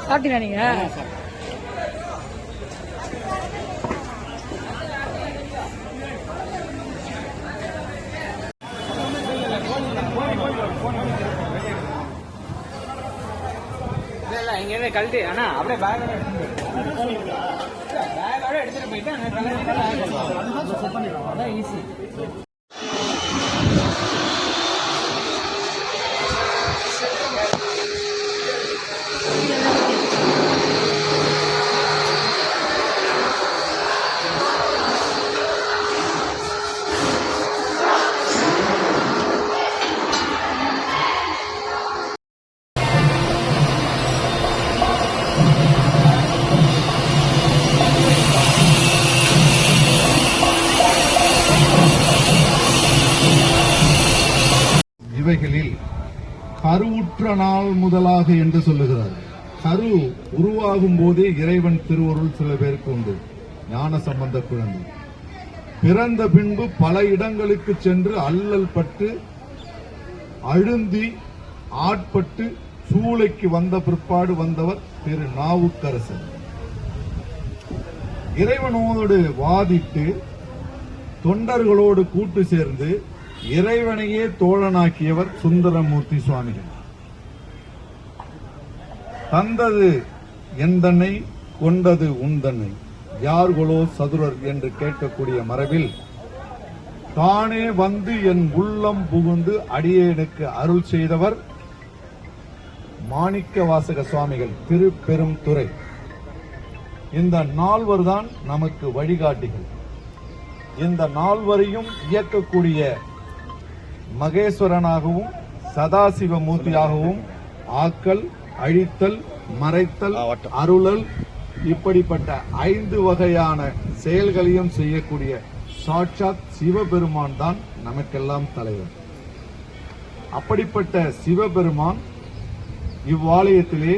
சாப்பிட்டீங்களா நீங்க? இங்க இருந்து கழட்டி ஆனா அப்படியே பேக்கோட எடுத்துட்டு போயிட்டு அதான் ஈஸி. இவைகளில் கருவுற்ற நாள் முதலாக என்று சொல்லுகிறார். கரு உருவாகும் போதே இறைவன் திருவருள் சில பேருக்கு உண்டு. ஞான சம்பந்த குழந்தை பிறந்த பின்பு பல இடங்களுக்கு சென்று அல்லல் பட்டு அழுந்தி ஆட்பட்டு சூளைக்கு வந்த பிற்பாடு வந்தவர் திரு நாவுக்கரசர். இறைவனோடு வாதிட்டு தொண்டர்களோடு கூட்டு சேர்ந்து இறைவனையே தோழனாக்கியவர் சுந்தரமூர்த்தி சுவாமிகள். தந்தது எந்தன்னை கொண்டது உந்தன்னை யார்களோ சதுரர் என்று கேட்கக்கூடிய மரபில் தானே வந்து என் உள்ளம் புகுந்து அடியேனுக்கு அருள் செய்தவர் மாணிக்க வாசக சுவாமிகள் திருப்பெரும் துறை. இந்த நால்வர்தான் நமக்கு வழிகாட்டிகள். இந்த நால்வரையும் இயக்கக்கூடிய மகேஸ்வரனாகவும் சதாசிவ மூர்த்தியாகவும் ஆக்கல், அழித்தல், மறைத்தல், அருளல் இப்படிப்பட்ட 5 வகையான செயல்களையும் செய்யக்கூடிய சாட்சாத் சிவபெருமான் தான் நமக்கெல்லாம் தலைவர். அப்படிப்பட்ட சிவபெருமான் இவ்வாலயத்திலே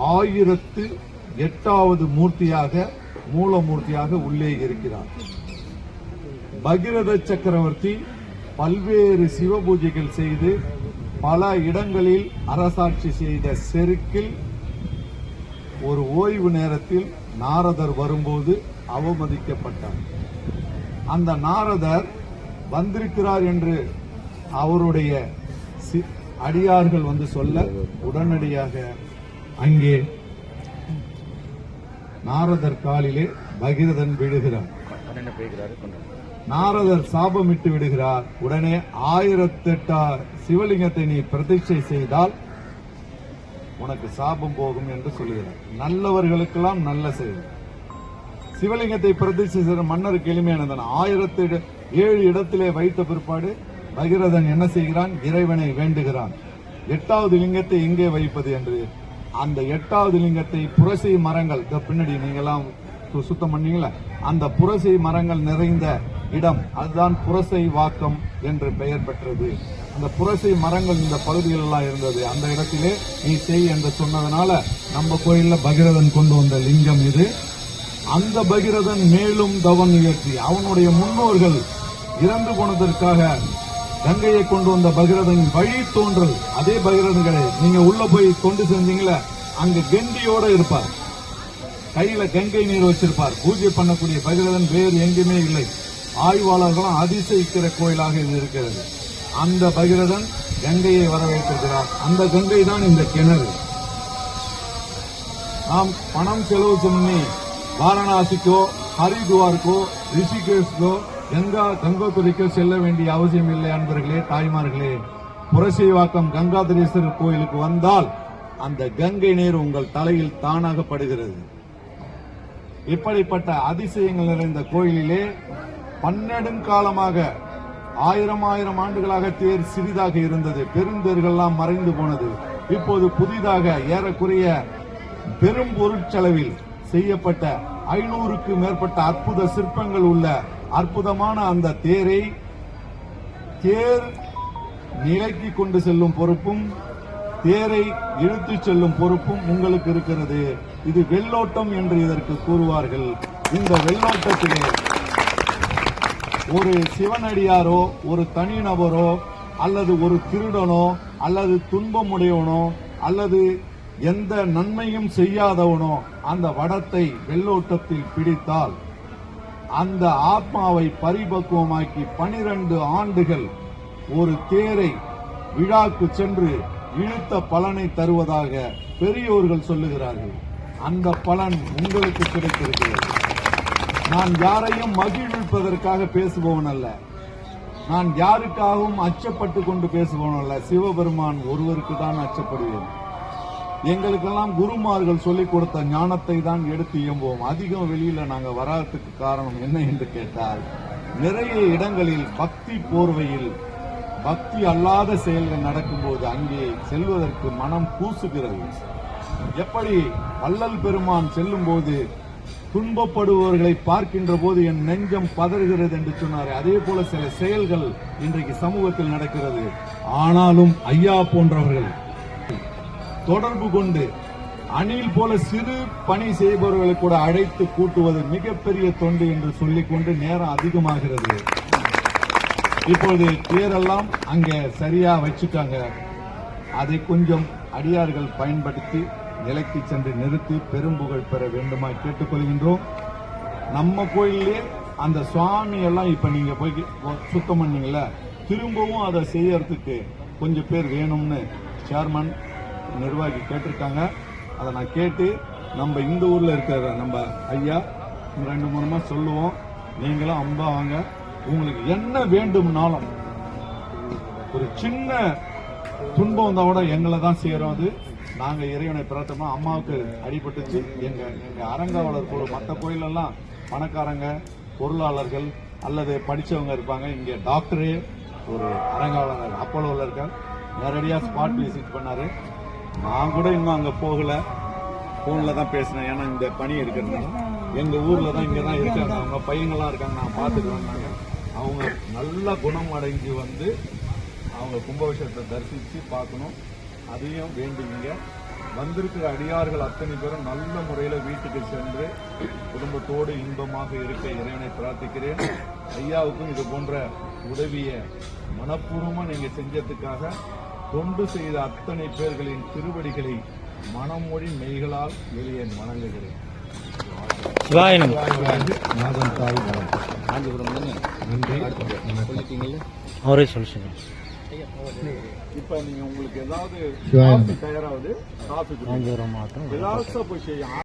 1008வது மூர்த்தியாக மூலமூர்த்தியாக உள்ளே இருக்கிறார். பகிரத சக்கரவர்த்தி பல்வேறு சிவ பூஜைகள் செய்து பல இடங்களில் அரசாட்சி செய்த செருக்கில் ஒரு ஓய்வு நேரத்தில் நாரதர் வரும்போது அவமதிக்கப்பட்டார். அந்த நாரதர் வந்திருக்கிறார் என்று அவருடைய அடியார்கள் வந்து சொல்ல உடனடியாக அங்கே நாரதர் காலிலே பகிரதன் விழுகிறார். நாரதர் சாபமிட்டு விடுகிறார். உடனே 1008 சிவலிங்கத்தை நீ பிரதிஷ்டை செய்தால் உனக்கு சாபம் போகும் என்று சொல்லுகிறார். நல்லவர்களுக்கெல்லாம் நல்ல செயல். சிவலிங்கத்தை பிரதிஷ்டை செய்த மன்னருக்கு எளிமையானதன் 1007 இடத்திலே வைத்த பிற்பாடு பகிரதன் என்ன செய்கிறான்? இறைவனை வேண்டுகிறான். 8வது லிங்கத்தை எங்கே வைப்பது என்று அந்த 8வது லிங்கத்தை புரசை மரங்கள் பின்னாடி நீங்கெல்லாம் சுத்தம் பண்ணீங்களா, அந்த புரசை மரங்கள் நிறைந்த இடம், அதுதான் புரசை வாக்கம் என்று பெயர் பெற்றது. அந்த புரசை மரங்கள் இந்த பகுதியில் எல்லாம் இருந்தது. அந்த இடத்திலே நீ செய் என்று சொன்னதனால நம்ம கோயில்ல பகிரதன் கொண்டு வந்த லிங்கம் இது. அந்த பகிரதன் மேலும் தவம் இயற்றி அவனுடைய முன்னோர்கள் இறந்து போனதற்காக கங்கையை கொண்டு வந்த பகிரதன் வழி தோன்றல் அதே பகிரதன்களை நீங்க உள்ள போய் கொண்டு செஞ்சீங்களா, அங்க கெண்டியோட இருப்பார், கையில கங்கை நீர் வச்சிருப்பார். பூஜை பண்ணக்கூடிய பகிரதன் வேறு எங்குமே இல்லை. ஆய்வாளர்களும் அதிசயிக்கிற கோயிலாக இது இருக்கிறது. அந்த பகிரதன் கங்கையை வரவேற்றிருக்கிறார். அந்த கங்கை தான் இந்த கிணறு. நாம் பணம் செலவு பண்ணி வாரணாசிக்கோ ஹரிதுவாருக்கோ ரிஷிகேஷ்கோ கங்கோத்திரிக்கோ செல்ல வேண்டிய அவசியம் இல்லை. அன்பர்களே, தாய்மார்களே, புரசைவாக்கம் கங்காதரேஸ்வரர் கோயிலுக்கு வந்தால் அந்த கங்கை நீர் உங்கள் தலையில் தானாக படுகிறது. இப்படிப்பட்ட அதிசயங்கள் நிறைந்த கோயிலிலே 12 காலமாக 1000 ஆண்டுகளாக தேர் சிறிதாக இருந்தது. பெருந்தேர்கள்லாம் மறைந்து போனது. இப்போது புதிதாக ஏறக்குறைய பெரும் பொருட்செலவில் செய்யப்பட்ட 500க்கு மேற்பட்ட அற்புத சிற்பங்கள் உள்ள அற்புதமான அந்த தேரை தேர் நிலைக்கு கொண்டு செல்லும் பொறுப்பும் தேரை இழுத்துச் செல்லும் பொறுப்பும் உங்களுக்கு இருக்கிறது. இது வெள்ளோட்டம் என்று இதற்கு கூறுவார்கள். இந்த வெள்ளோட்டத்திலே ஒரு சிவனடியாரோ ஒரு தனிநபரோ அல்லது ஒரு திருடனோ அல்லது துன்பமுடையவனோ அல்லது எந்த நன்மையும் செய்யாதவனோ அந்த வடத்தை வெள்ளோட்டத்தில் பிடித்தால் அந்த ஆத்மாவை பரிபக்குவமாக்கி 12 ஆண்டுகள் ஒரு தேரை விழாக்கு சென்று இழுத்த பலனை தருவதாக பெரியோர்கள் சொல்லுகிறார்கள். அந்த பலன் உங்களுக்கு கிடைத்திருக்கிறது. நான் யாரையும் மகிழ்விப்பதற்காக பேசுபவன் அல்ல. நான் யாருக்காகவும் அச்சப்பட்டு கொண்டு பேசுபவன் அல்ல. சிவபெருமான் ஒருவருக்கு தான் அச்சப்படுவேன். எங்களுக்கெல்லாம் குருமார்கள் சொல்லிக் கொடுத்த ஞானத்தை தான் எடுத்து இயம்புவோம். அதிகம் வெளியில நாங்க வராததுக்கு காரணம் என்ன என்று கேட்டால், நிறைய இடங்களில் பக்தி போர்வையில் பக்தி அல்லாத செயல்கள் நடக்கும்போது அங்கே செல்வதற்கு மனம் கூசுகிறது. எப்படி வள்ளல் பெருமான் செல்லும் போது துன்பப்படுபவர்களை பார்க்கின்ற போது என் நெஞ்சம் பதறுகிறது என்று சொன்னார். அதே போல சில செயல்கள் இன்றைக்கு சமூகத்தில் நடக்கிறது. ஆனாலும் ஐயா போன்றவர்கள் தொடர்பு கொண்டு அணில் போல சிறு பணி செய்பவர்களை கூட அழைத்து கூட்டுவது மிகப்பெரிய தொண்டு என்று சொல்லிக்கொண்டு நேரம் அதிகமாகிறது. இப்பொழுது தேரெல்லாம் அங்க சரியா வச்சுட்டாங்க. அதை கொஞ்சம் அடியார்கள் பயன்படுத்தி நிலைக்கு சென்று நிறுத்தி பெரும்புகழ் பெற வேண்டுமா கேட்டுக்கொள்கின்றோம். நம்ம கோயிலே அந்த சுவாமி எல்லாம் இப்ப நீங்க போய் சுத்தம் பண்ணீங்கல்ல, திரும்பவும் அதை செய்யறதுக்கு கொஞ்சம் பேர் வேணும்னு சேர்மன் நிர்வாகி கேட்டிருக்காங்க. அதை நான் கேட்டு நம்ம இந்த ஊர்ல இருக்கிற நம்ம ஐயா 2-3 சொல்லுவோம். நீங்களும் அம்பா வாங்க. உங்களுக்கு என்ன வேண்டும்னாலும் ஒரு சின்ன துன்பம் வந்தா கூட எங்களை தான் செய்யறோம். அது நாங்க இறைவனை பிரார்த்தமா. அம்மாவுக்கு அடிபட்டுச்சு. எங்க அறங்காவலர் குழு மற்ற கோயிலெல்லாம் பணக்காரங்க பொருளாளர்கள் அல்லது படிச்சவங்க இருப்பாங்க. இங்க டாக்டரே ஒரு அறங்காவலர் அப்போலோவில் இருக்கார். நேரடியா ஸ்பாட் விசிட் பண்ணாரு. நான் கூட இன்னும் அங்க போகல, போன்ல தான் பேசினேன். ஏன்னா இந்த பணி இருக்கிறதுனால எங்க ஊர்ல தான் இங்கதான் இருக்காங்க. அவங்க பையங்கள்லாம் இருக்காங்க. நான் பார்த்துட்டு வந்தாங்க. அவங்க நல்ல குணம் அடைஞ்சு வந்து அவங்க கும்பாபிஷேகத்தை தரிசித்து பார்க்கணும். அதையும் வேண்டுவீங்க. வந்திருக்கிற அடியார்கள் அத்தனை பேரும் நல்ல முறையில் வீட்டுக்கு சென்று குடும்பத்தோடு இன்பமாக இருக்க இறைவனை பிரார்த்திக்கிறேன். ஐயாவுக்கும் இது போன்ற உதவியை மனப்பூர்வமாக நீங்க செஞ்சதுக்காக தொண்டு செய்த அத்தனை பேர்களின் திருவடிகளை மனமொழி மெய்களால் வெளியே வணங்குகிறேன். அவரே சொல்லுங்க. இப்ப நீங்க உங்களுக்கு ஏதாவது தயாராவது காசு எல்லாரும் போய் செய்ய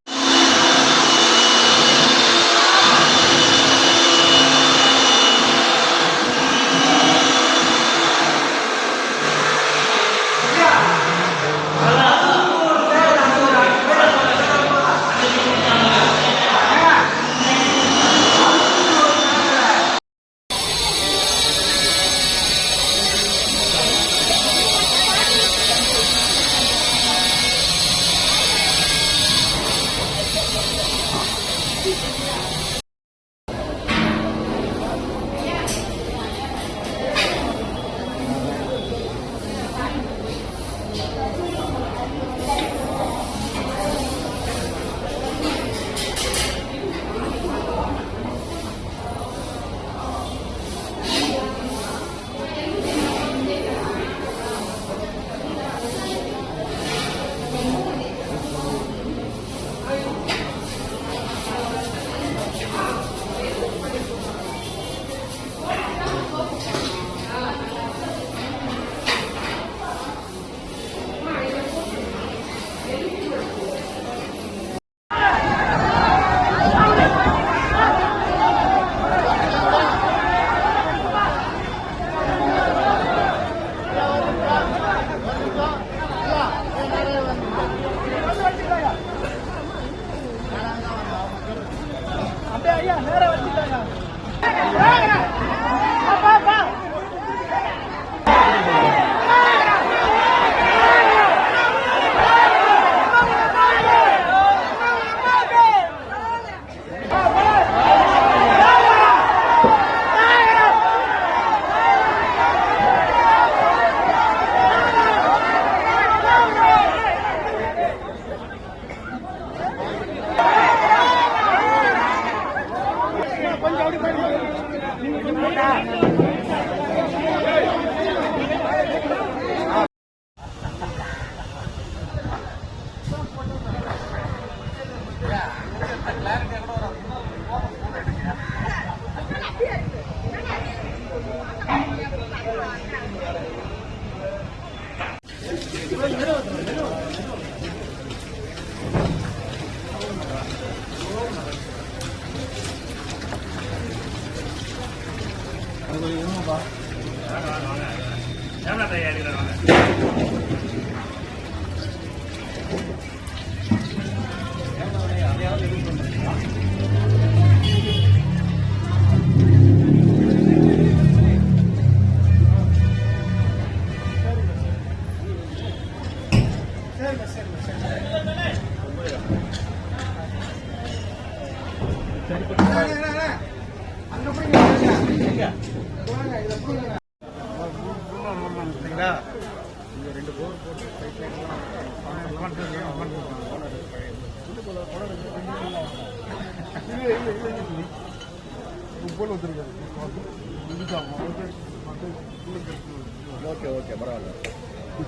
ஓகே ஓகே பரவாயில்ல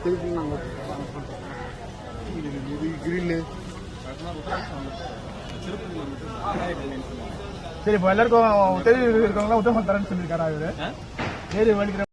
திருப்பி நாங்கள் கிரில்லு சரி இப்போ எல்லாருக்கும் தெரிய இருக்கவங்களாம் உத்தமம் தரேன்னு சொல்லியிருக்காரா இவரு ஏறி வலிக்கிற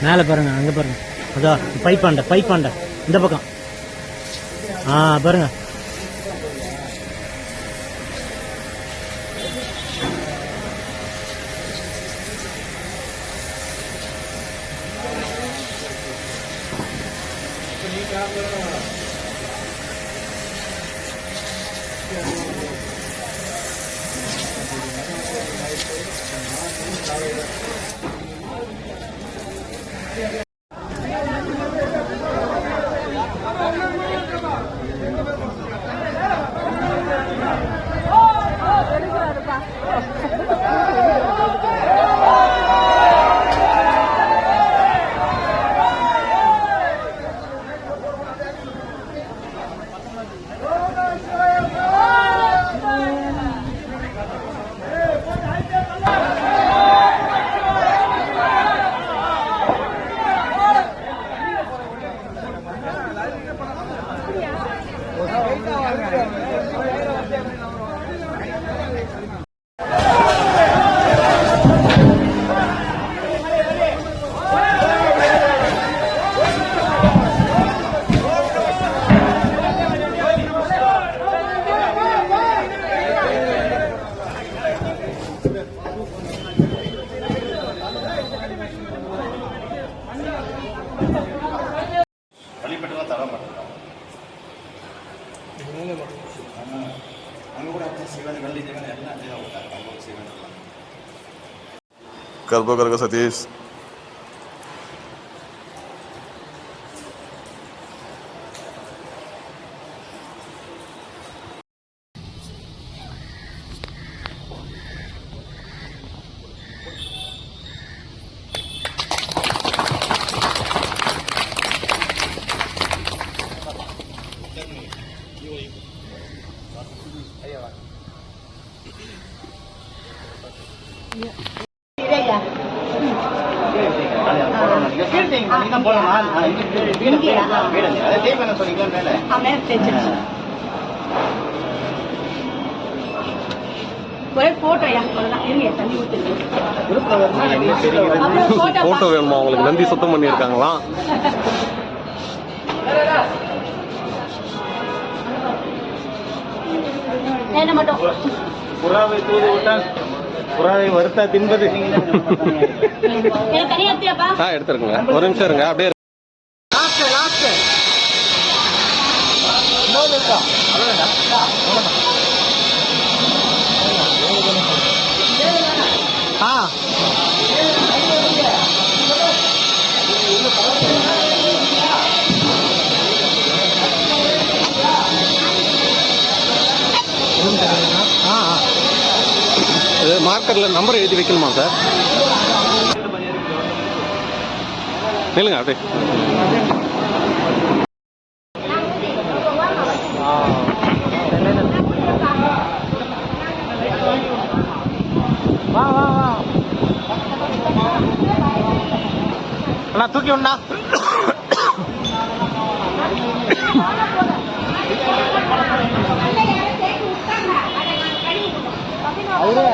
மேலே பாருங்க, அங்கே பாருங்க, அதான் பைப்பாண்ட இந்த பக்கம். பாருங்க. कर्बोकर्ग सतीश போட்டோ வேணுமா உங்களுக்கு? நந்தி சுத்தம் பண்ணியிருக்காங்களா? புறாவை தூது விட்டால் புறாவை வறுத்தா தின்பது. எடுத்துருக்குங்க, ஒரு நிமிஷம் இருங்க. அப்படியே மார்க்கரில் நம்பர் எழுதி வைக்கணுமா சார்? இல்லைங்க அப்படியே வா வா வா அண்ணா தூக்கி விடா. அவரே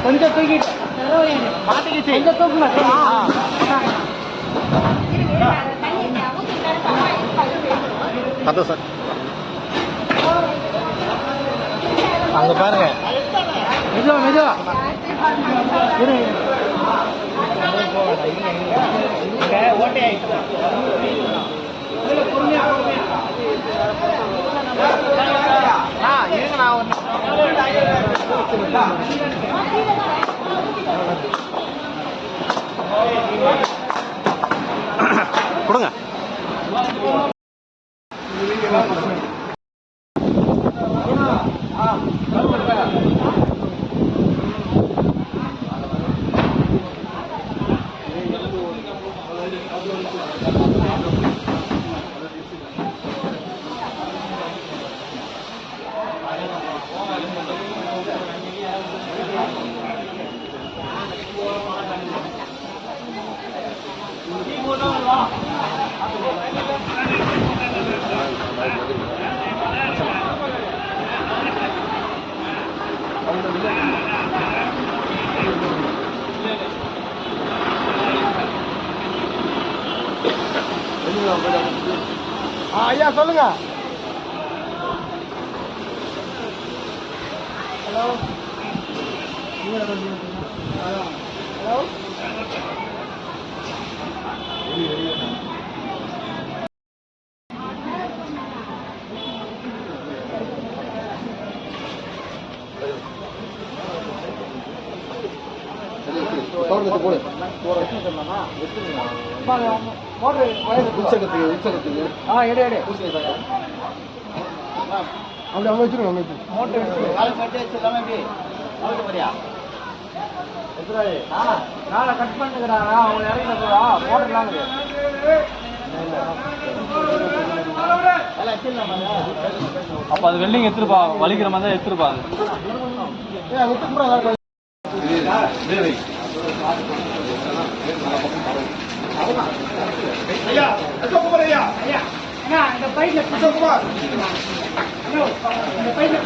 கொஞ்சம் தூக்கிட்டு மாட்டிக்கிச்சு, கொஞ்சம் தூக்குங்க. அதான் சார் அங்க பாருங்க. மெதுவா மெதுவா ஓட்டை ஆயிடுச்சு. இருங்க நான் கொடுங்க. ஐயா சொல்லுங்க. ஹலோ ஹலோ அப்படி அவங்க வச்சிருக்கோம் நாளை கட் பண்ணுங்கிறாங்க. அவங்க இறங்கி போட்டுலாம் அப்ப அது வெல்டிங் எடுத்துருப்பா, வலிக்கிற மாதிரி தான் எடுத்துருப்பாங்க. இந்த பைக்ல குமார் இந்த பைக்ல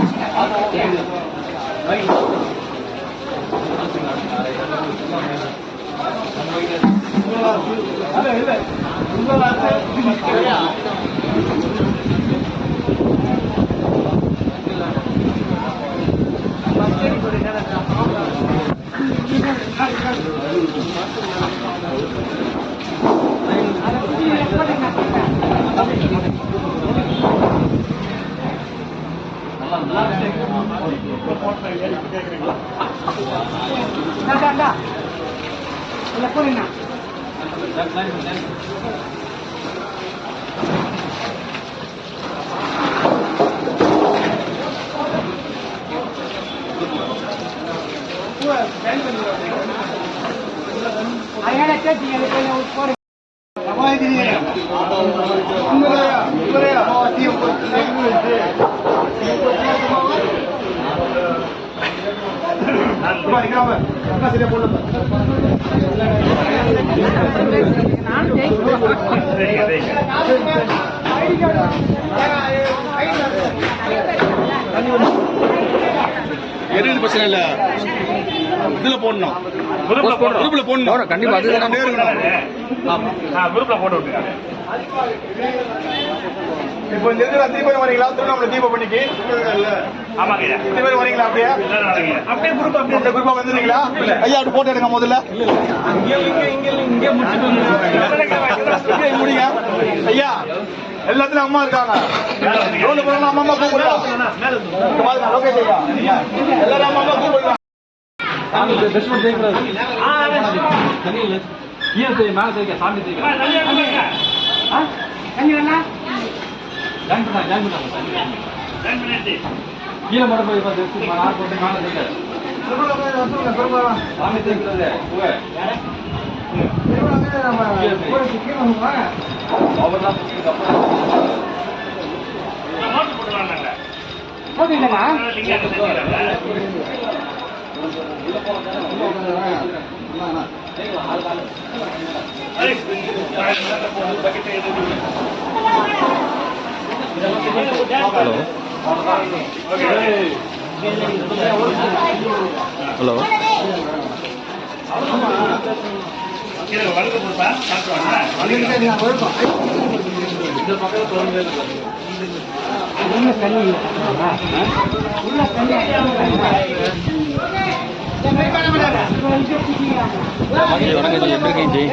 போறீங்க. அயன கேட்டீங்க போறீங்க. எதுவும் பிரச்சனை இல்ல, இதுல போடணும், குரூப்ல போடணும் கண்டிப்பா. அது குரூப்ல போட்டு விட்டுருக்காங்க. இப்போ இந்த இருக்கிற தீபம் வரீங்களா? திருவண்ணாமலை தீபம் பண்ணிக்கு வரீங்களா? அப்படியே குரூப்பா வந்துருங்களா? ஐயா அப்படி போட்டோ எடுங்க முதல்ல. முடிங்க ஐயா. எல்லாத்துலயும் அம்மா இருக்காங்க. ரோடு போறோம் அம்மா கூப்பிடலாம். லோகேஷ் ஐயா எல்லாரும் அம்மா கூப்பிடலாம். கீழே மட்டும் போய் பார்த்து மேலே சாமி தேய்க்கிறது ஹலோ வணக்கம் ஜி, எப்படி இருக்கீங்க ஜி?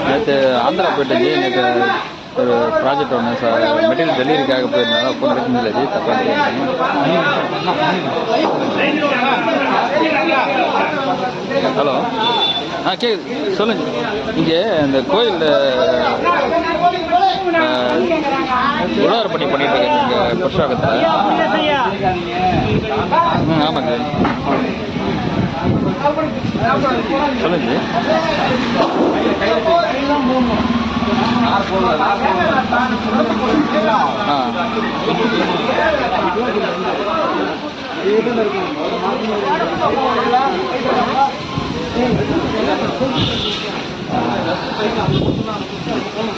நேற்று ஆந்திரா போயிட்டேன் ஜி. நேற்று ஒரு ப்ராஜெக்ட் ஒன்று மெட்டீரியல் டெலிவரிக்காக போயிருந்தாங்க. ஃபோன் எடுக்க முடியல ஜி, தப்பாக. ஹலோ கேக்குது, சொல்லுங்க. இங்கே இந்த கோயில் உழவர்பணி பண்ணிட்டு இருக்கேன் இங்கே புஷ்வாகத்தில். ஆமாங்க, சொல்லுங்க ஜி.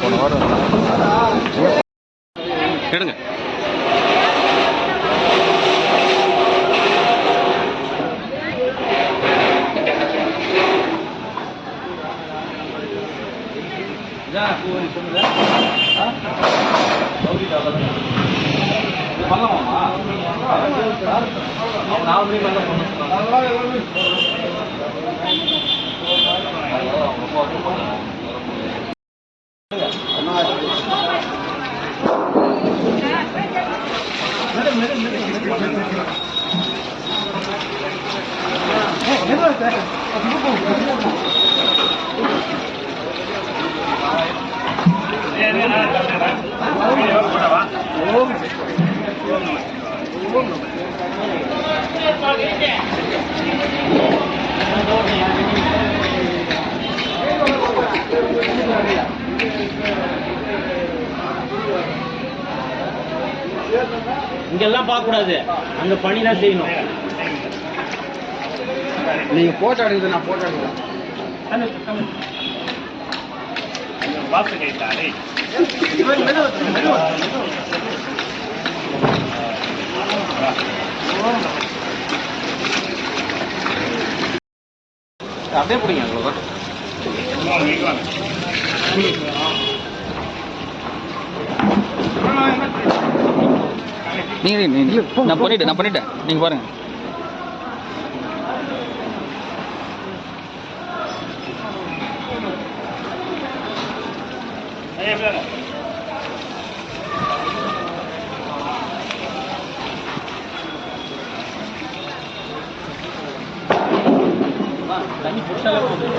போன வாரம் எடுங்க. இங்கெல்லாம் பார்க்க கூடாது, அங்க பணி தான் செய்யணும். நீங்க போட்டோ எடுக்குது, நான் போட்டோ எடுக்கிறேன். அப்படியே பிடிங்க. நீங்க நான் பண்ணிட்டேன் நீங்க பாருங்க. தண்ணி புடிச்சாலே போதும்.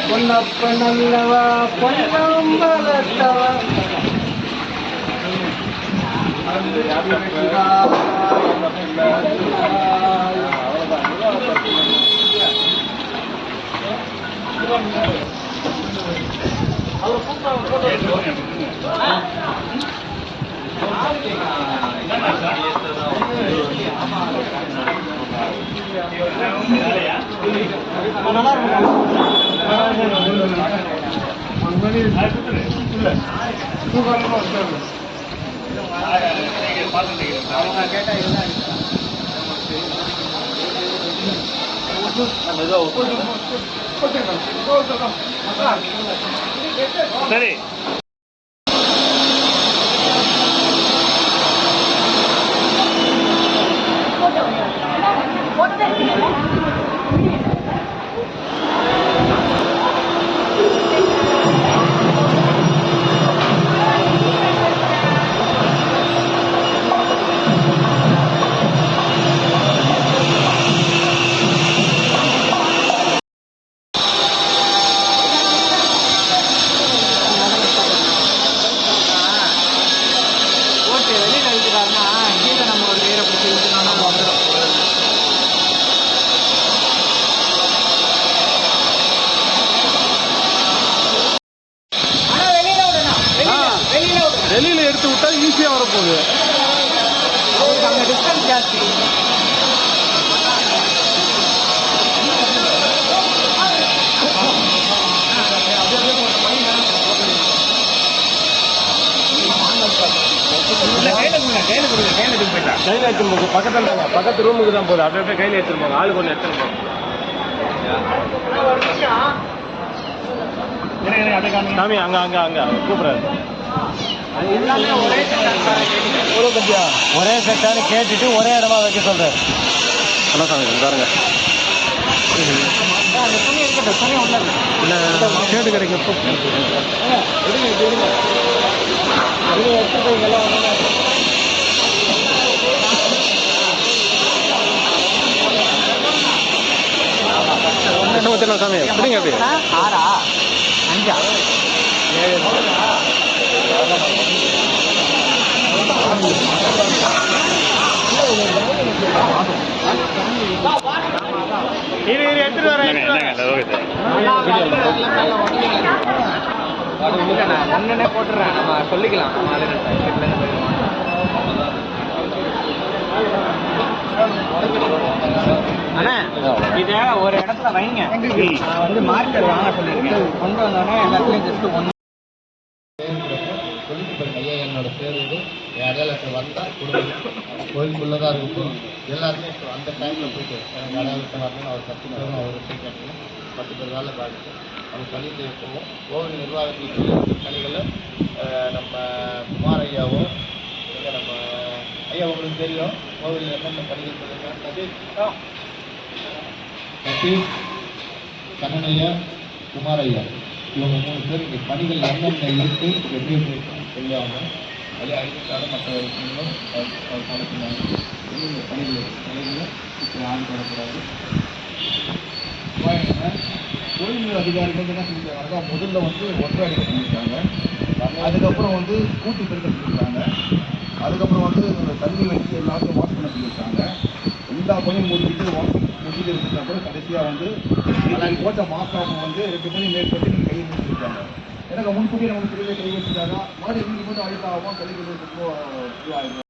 பொன்னப்ப நல்லவா பொன்னம் வளர்த்தவா சரி வெளியில எடுத்து விட்டா ஈஸியா வரப்போகுது. அங்க டிஸ்டன்ஸ் ஜாஸ்தி. கையில எடுத்துட்டு போங்க. பக்கத்துல தாங்க, பக்கத்து ரூமுக்கு தான் போகுது. அப்படியே அப்படியே கையில எடுத்துட்டு போங்க. ஆளுக்கு ஒன்று எடுத்துட்டு போங்க. சாமி அங்க அங்க அங்க கூப்பிடாது. ஒரே செட்டான்னு கேட்டுட்டு ஒரே இடமா வைக்க சொல்றாரு. அண்ணா சாமி பாருங்க. அந்த துணி இருக்கட்டும், துணி உள்ள ஷேடு கிடைக்கும். சாமி எப்படிங்க அப்படி 6 5 எடுத்துட்டு வரேன். ஒன்னே போட்டுறேன், நம்ம சொல்லிக்கலாம். அண்ணா இத ஒரு இடத்துல வைங்க. நான் வந்து மார்க்கர் வாங்க சொல்லியிருக்கேன். கொண்டு வந்தோடனே எல்லாத்துலயும் ஜஸ்ட் ஒன்று ஐயா என்னோட பேர் இது என் அடையாளத்தை வந்தால் கொடுங்க. கோயிலுக்குள்ளே தான் இருக்கும். எல்லாருமே இப்போ அந்த டைமில் போயிட்டு எனக்கு அடையாளத்தை வரணும். அவர் 10 பேரும் அவர் கேட்கணும். 10 பேர் வேலை பாதிச்சு அவங்க பண்ணிட்டு போவோம். கோவில் நிர்வாகத்தில் பணிகளை நம்ம குமார் ஐயாவும் இல்லை நம்ம ஐயா உங்களுக்கு தெரியும் கோவில் என்னென்ன பணிகள் சொல்லுங்க. சதீஷ் கண்ணனையா குமார் ஐயா இவங்க 3 பேர் இங்கே பணிகள் என்னென்ன இருக்கு எப்படி தெரியாமல் அது ஐடிக்காக மற்ற விஷயங்களும் நடத்தினாங்க. என்னென்ன பணிகள் இப்போ ஆள் வரக்கூடாது. கோயில் அதிகாரிகள் என்ன செஞ்சாங்க, முதல்ல வந்து ஒற்றை அடிக்க சொல்லியிருக்காங்க. அதுக்கப்புறம் வந்து கூட்டு பெருக்க சொல்லியிருக்காங்க. அதுக்கப்புறம் வந்து தண்ணி வச்சு எல்லாத்தையும் வாஷ் பண்ண சொல்லியிருக்காங்க. எல்லா பணியும் முடிச்சுட்டு வாஷ் முடிச்சுட்டு இருந்துட்டா கூட கடைசியாக வந்து போட்ட மாதம் வந்து 2 மணி மேற்பட்டு நீங்கள் கை வச்சுருக்காங்க. எனக்கு முன்கூட்டியே நம்ம கை வச்சுட்டாங்க. மறுபடியும் இன்னைக்கு மட்டும் அழுத்தாகவும் கை ரொம்ப இதுவாகும்.